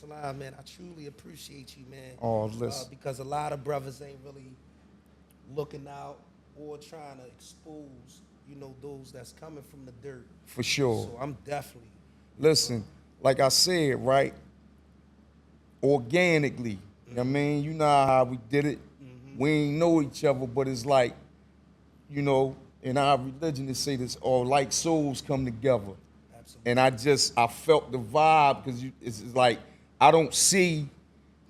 Salam, man. I truly appreciate you, man. Oh, listen, Because a lot of brothers ain't really looking out or trying to expose, those that's coming from the dirt. for sure. So I'm definitely, Listen, like I said, right, organically. You know what I mean? You know how we did it. We ain't know each other, but it's like, in our religion they say this, all like souls come together. absolutely. And I felt the vibe because it's like I don't see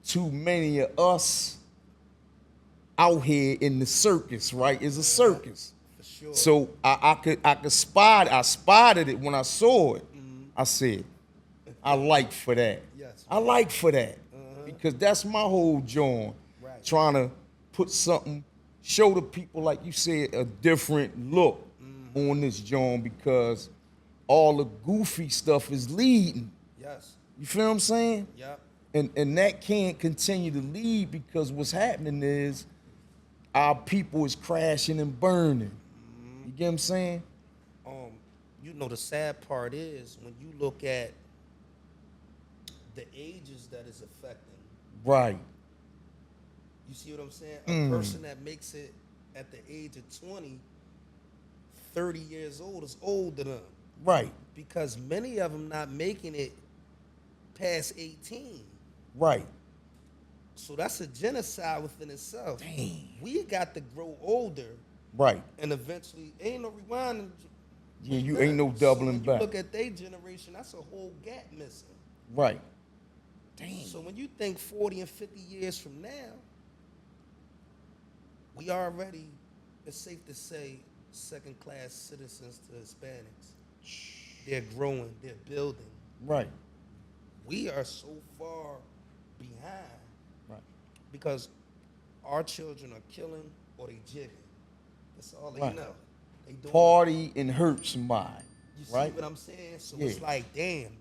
too many of us out here in the circus, right? It's a circus. For sure. So I could I spotted it when I saw it. I said, I like for that. Yes, I man. like for that. Because that's my whole joint. Right. Trying to put something, show the people, like you said, a different look on this joint because all the goofy stuff is leading. Yes. You feel what I'm saying? Yep. And that can't continue to lead because what's happening is our people is crashing and burning. You get what I'm saying? Um, the sad part is when you look at the ages that is affecting. Right. You see what I'm saying? A person that makes it at the age of 20, 30 years old is older than them. Right. Because many of them not making it past 18. Right. So that's a genocide within itself. Dang. We got to grow older Right. and eventually ain't no rewinding. Yeah, you ain't no doubling when you back. look at their generation, that's a whole gap missing. Right. Dang. So when you think 40 and 50 years from now, we already, it's safe to say, second-class citizens to Hispanics. They're growing, they're building. Right. We are so far behind Right. because our children are killing or they jigging. That's all they Right. know. They doing Party and hurt somebody. You see right? what I'm saying? So Yeah. it's like, damn,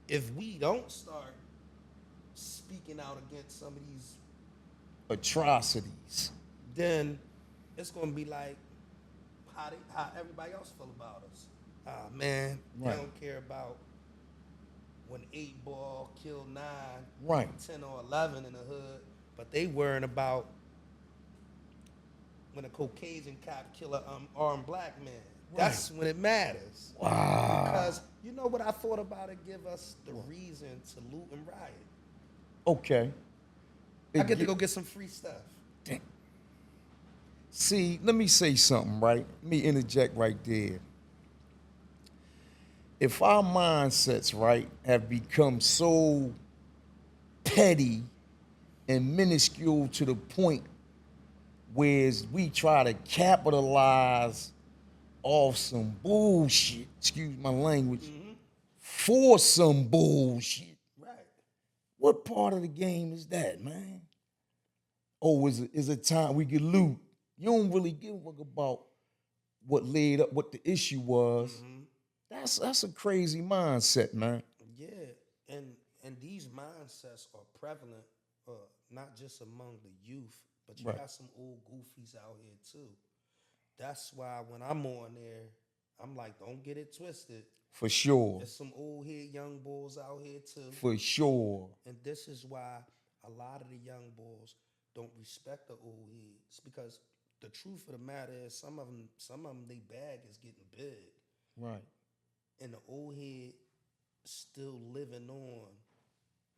if we don't start speaking out against some of these, Atrocities. then it's gonna be like how everybody else feel about us. Man, Right. they don't care about when 8 Ball killed 9, Right. 10 or 11 in the hood, but they worrying about when a Caucasian cop kill a armed black man. That's when it matters. Wow. Because you know what I thought about it give us the reason to loot and riot. Okay. I get to go get some free stuff. Damn. See, let me say something, right? Let me interject right there. If our mindsets, right, have become so petty and minuscule to the point where we try to capitalize off some bullshit, excuse my language, for some bullshit. Right. What part of the game is that, man? Oh, is it time we get loot? You don't really give a fuck about what led up, what the issue was. That's a crazy mindset, man. Yeah, and these mindsets are prevalent, not just among the youth, but you Right. got some old goofies out here too. That's why when I'm on there, I'm like, don't get it twisted. For sure. There's some old head young bulls out here too. For sure. And this is why a lot of the young bulls don't respect the old heads because the truth of the matter is some of them, they bag is getting big, Right. and the old head still living on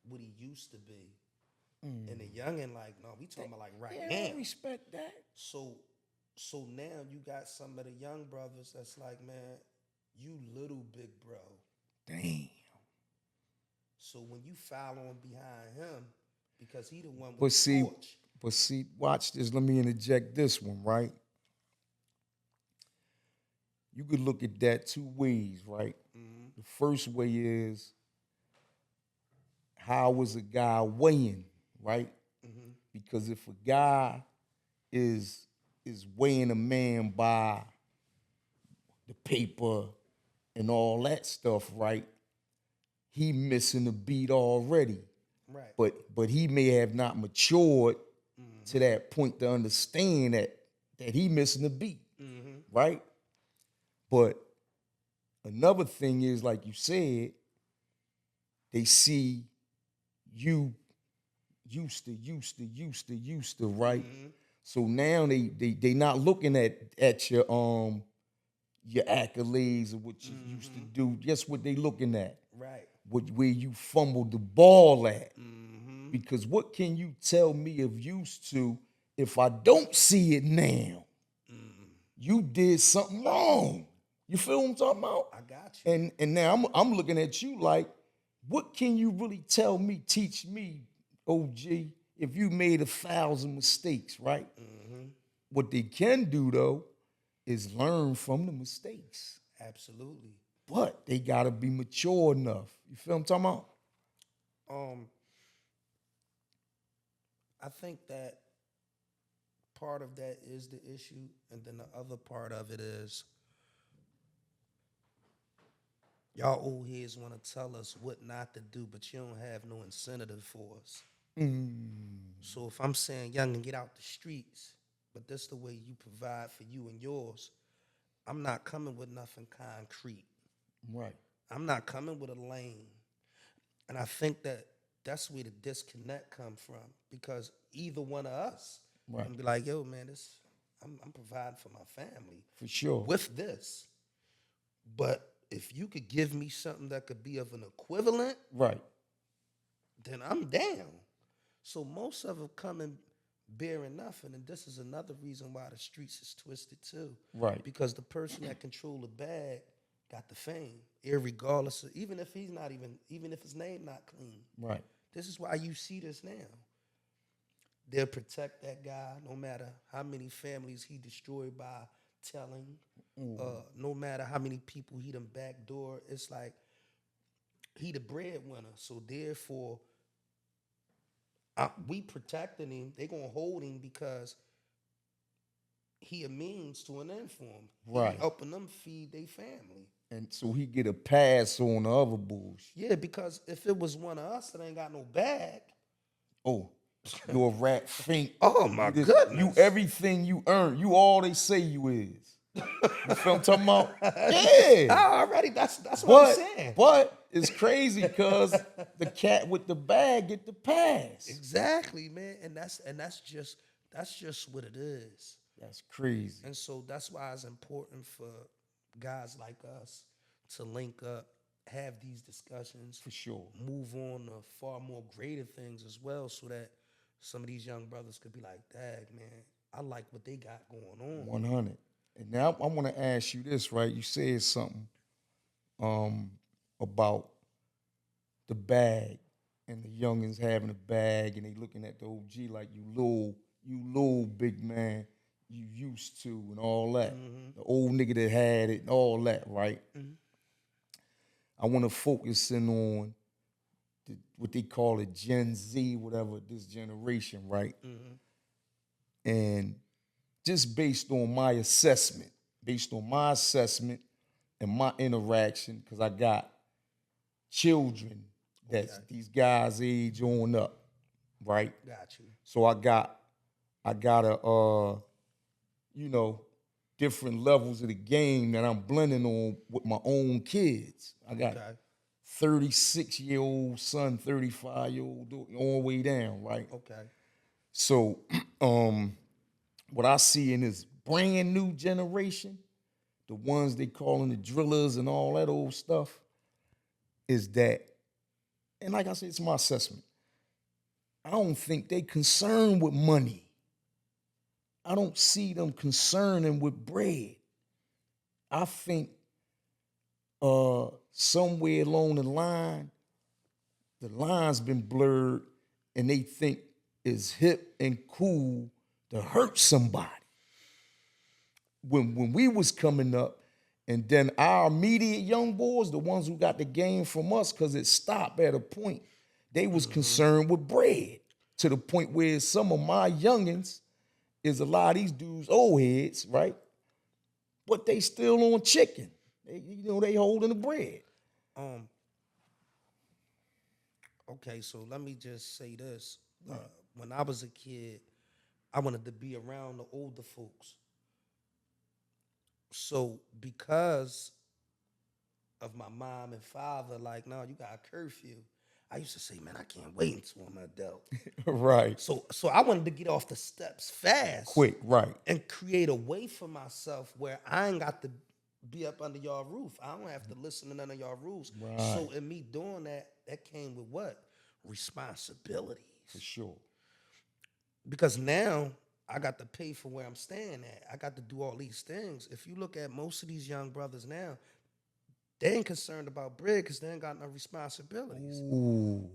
what he used to be. And the youngin' like, no, we talking about like right Yeah, I now. respect that. So now you got some of the young brothers that's like, man, you little big bro. Damn. So when you foul on behind him, because he the one with But the torch. watch this. Let me interject this one, right? You could look at that two ways, right? The first way is how was a guy weighing, right? Because if a guy is weighing a man by the paper and all that stuff, right? He missing the beat already. Right. But he may have not matured to that point to understand that he missing the beat, right? But another thing is, like you said, They see you used to, right? So now they not looking at your accolades or what you used to do. Guess what they looking at? Right. Where you fumbled the ball at. Mm-hmm. Because what can you tell me of used to if I don't see it now? You did something wrong. You feel what I'm talking about? I got you. And now I'm looking at you like, what can you really tell me, teach me, OG, if you made 1,000 mistakes, right? What they can do though is learn from the mistakes. Absolutely. But they gotta be mature enough. You feel what I'm talking about? Um, I think that part of that is the issue, and then the other part of it is y'all old heads want to tell us what not to do, but you don't have no incentive for us. So if I'm saying, young, and get out the streets, but this the way you provide for you and yours, I'm not coming with nothing concrete. Right. I'm not coming with a lane. And I think that that's where the disconnect come from, because either one of us Right. can be like, yo, man, I'm providing for my family For sure. with this. But if you could give me something that could be of an equivalent, Right. then I'm down. So most of them come and bearing nothing, and this is another reason why the streets is twisted too. Right. Because the person that control the bag got the fame, irregardless of, even if his name not clean. Right. This is why you see this now. They'll protect that guy no matter how many families he destroyed by telling, no matter how many people he done backdoor. It's like he the breadwinner, so therefore we protecting him. They gonna hold him because he a means to an end for him. Right. He helping them feed their family. And so he get a pass on the other bullshit. Yeah, because if it was one of us that ain't got no bag, Oh, you're a rat fink. oh my You goodness, everything you earn. You all they say you is. You feel what I'm talking about? Yeah. already that's what I'm saying. But it's crazy because the cat with the bag get the pass. Exactly, man, and that's just what it is. That's crazy. And so that's why it's important for guys like us to link up, have these discussions, For sure. move on to far more greater things as well, so that some of these young brothers could be like, "Dag, man, I like what they got going on." 100. And now I want to ask you this, right? You said something about the bag and the youngins having a bag and they looking at the OG like you little big man, you used to and all that. The old nigga that had it and all that, right? I want to focus in on what they call it Gen Z, whatever, this generation, right? And just based on my assessment and my interaction, because I got children that's these guys age on up, right? Got you. So I got a different levels of the game that I'm blending on with my own kids. I got 36-year-old son, 35-year-old all the way down, right? Okay. So what I see in this brand new generation, the ones they calling the drillers and all that old stuff, is that, and like I said, it's my assessment, I don't think they concerned with money. I don't see them concerning with bread. I think somewhere along the line's been blurred, and they think it's hip and cool to hurt somebody. When we was coming up, and then our immediate young boys, the ones who got the game from us, because it stopped at a point, they was concerned with bread, to the point where some of my youngins is a lot of these dudes old heads, right? But they still on chicken. They holding the bread. Okay, so let me just say this. When I was a kid, I wanted to be around the older folks. So because of my mom and father, like, no, you got a curfew. I used to say, man, I can't wait until I'm an adult. Right. So I wanted to get off the steps fast Quick, right. and create a way for myself where I ain't got to be up under y'all roof. I don't have to listen to none of y'all rules. Right. So in me doing that, that came with what? Responsibilities. For sure. Because now I got to pay for where I'm staying at. I got to do all these things. If you look at most of these young brothers now, they ain't concerned about bread because they ain't got no responsibilities. Ooh.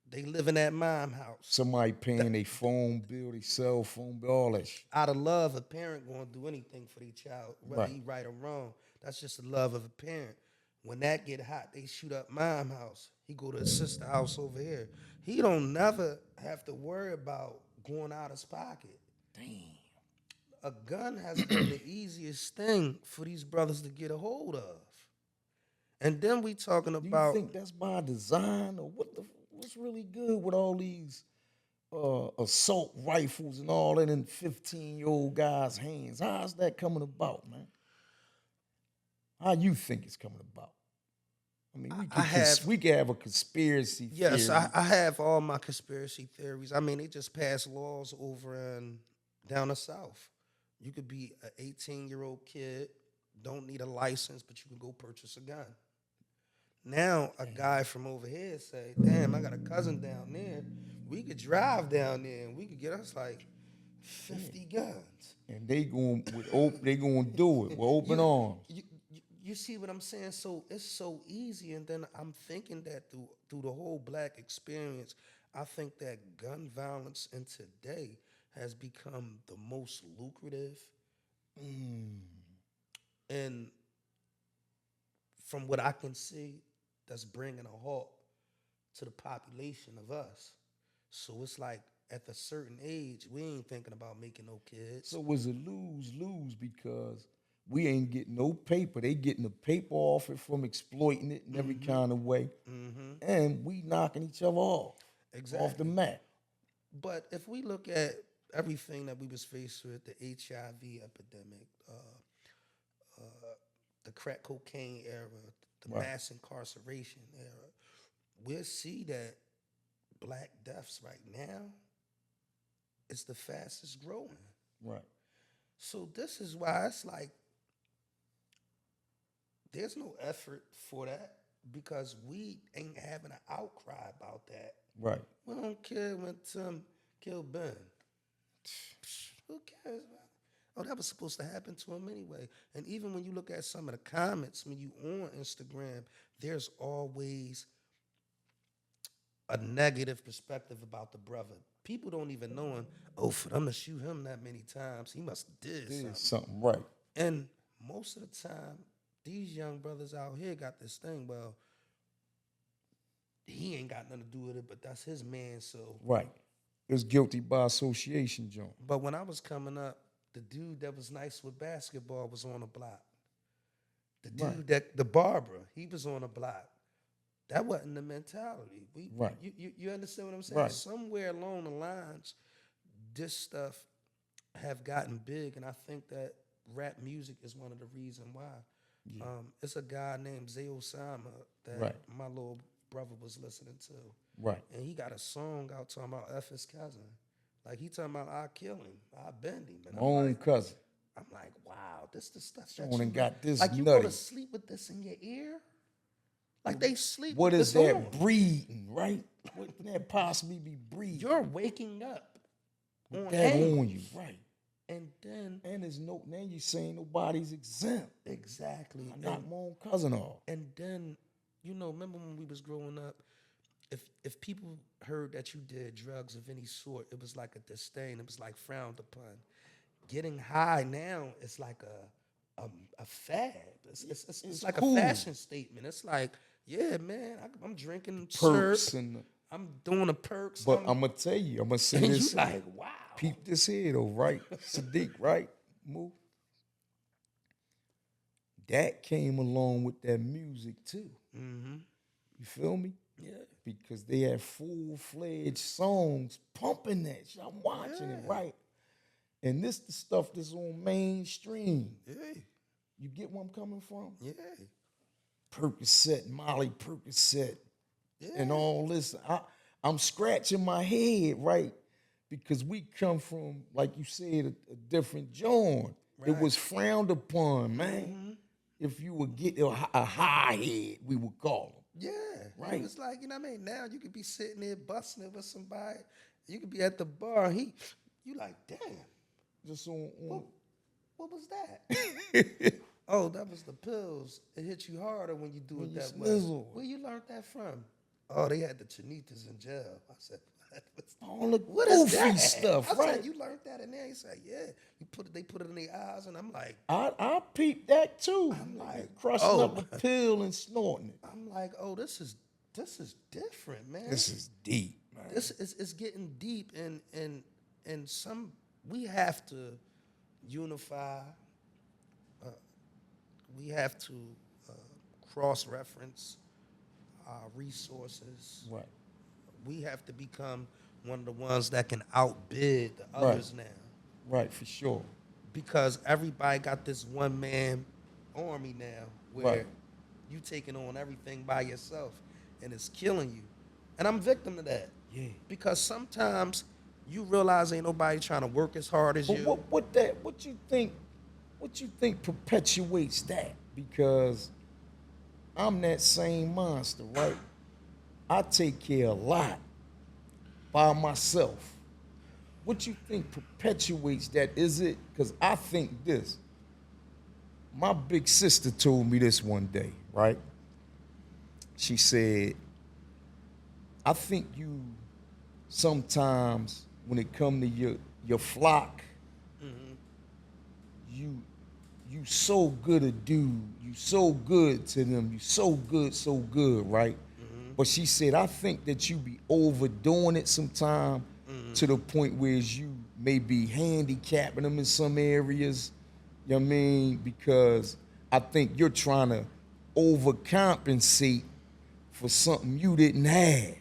They live in that mom house. Somebody paying their phone bill, their cell phone bill, all that shit. Out of love, a parent gonna do anything for their child, whether Right. he right or wrong. That's just the love of a parent. When that get hot, they shoot up mom house. He go to his sister house over here. He don't never have to worry about going out his pocket. Damn. A gun has been the easiest thing for these brothers to get a hold of. And then we talking Do you about think that's by design, or what's really good with all these assault rifles and all that in 15-year-old guys' hands? How's that coming about, man? How you think it's coming about? I mean, we could have a conspiracy yes, theory. I have all my conspiracy theories. I mean, they just passed laws over in down the south. You could be an 18-year-old kid, don't need a license, but you can go purchase a gun. Now a guy from over here say, "Damn, I got a cousin down there. We could drive down there and we could get us like 50 guns." And they going they gonna do it with open arms. You see what I'm saying? So it's so easy, and then I'm thinking that through the whole black experience, I think that gun violence in today has become the most lucrative, and from what I can see, that's bringing a halt to the population of us. So it's like at a certain age, we ain't thinking about making no kids. So was a lose-lose because we ain't getting no paper. They getting the paper off it from exploiting it in every kind of way. And we knocking each other off. Exactly. Off the map. But if we look at everything that we was faced with, the HIV epidemic, the crack cocaine era, the Right. mass incarceration era, we'll see that black deaths right now is the fastest growing. Right. So this is why it's like there's no effort for that because we ain't having an outcry about that. Right. We don't care when Tim killed Ben. Who cares, man? Oh, that was supposed to happen to him anyway. And even when you look at some of the comments, when you on Instagram, there's always a negative perspective about the brother. People don't even know him. Oh, for them to shoot him that many times, he must have did something. Something right. And most of the time, these young brothers out here got this thing, well, he ain't got nothing to do with it, but that's his man, so. Right. It's guilty by association, John. But when I was coming up, the dude that was nice with basketball was on the block. The dude the barber, he was on the block. That wasn't the mentality. Right. You understand what I'm saying? Right. Somewhere along the lines, this stuff have gotten big, and I think that rap music is one of the reasons why. Yeah. It's a guy named Zay Osama that my little brother was listening to. Right. And he got a song out talking about F his cousin. Like he talking about I kill him, I bend him. My own cousin. I'm like, wow, this the stuff that Someone you got this like you nutty. go to sleep with this in your ear? Like they sleep What with is this that on. breeding, right? What can that possibly be breeding? You're waking up with on that angry. on you, right? And then there's no now you saying nobody's exempt. Exactly. I knocked my own cousin off. And then, remember when we was growing up, if people heard that you did drugs of any sort, it was like a disdain. It was like frowned upon. Getting high now is like a fad. It's like cool. A fashion statement. It's like, yeah, man, I'm drinking perks syrup. And I'm doing the perks. But I'm gonna tell you, I'm gonna say and this. You like, wow. Peep this here though, right? Sadiq, right? Moo. That came along with that music too. Mm-hmm. You feel me? Yeah. Because they had full-fledged songs pumping that shit. I'm watching it, right? And this the stuff that's on mainstream. Yeah. You get where I'm coming from? Yeah. Percocet, Molly Percocet, and Yeah. all this. I'm scratching my head, right? Because we come from, like you said, a different joint. It Right. was frowned upon, man. If you would get a high head, we would call Yeah, them, it right? was like, you know what I mean? Now you could be sitting there busting it with somebody. You could be at the bar. You like, damn, Just what, on what was that? Oh, that was the pills. It hit you harder when you do when it you that way. snizzle. Where you learned that from? Oh, they had the Chanitas in jail. I said, All the what is goofy that? stuff, I right? said, you learned that in there? He said, yeah. They put it in their eyes, and I'm like, I peeped that too. Like crushing up a pill and snorting it. oh, this is different, man. This is deep, man. This is it's getting deep, and some we have to unify. We have to cross-reference our resources. Right. We have to become one of the ones that can outbid the others now, Right, for sure. because everybody got this one-man army now, where Right. you taking on everything by yourself, and it's killing you. And I'm victim of that. Yeah. Because sometimes you realize ain't nobody trying to work as hard as But you. what you think perpetuates that? Because I'm that same monster, right? I take care of a lot by myself. What you think perpetuates that? Is it because I think this? My big sister told me this one day, right? She said, I think you sometimes when it come to your flock, you so good a dude, you so good to them, you so good, right? But she said, I think that you be overdoing it sometime to the point where you may be handicapping them in some areas. You know what I mean? Because I think you're trying to overcompensate for something you didn't have.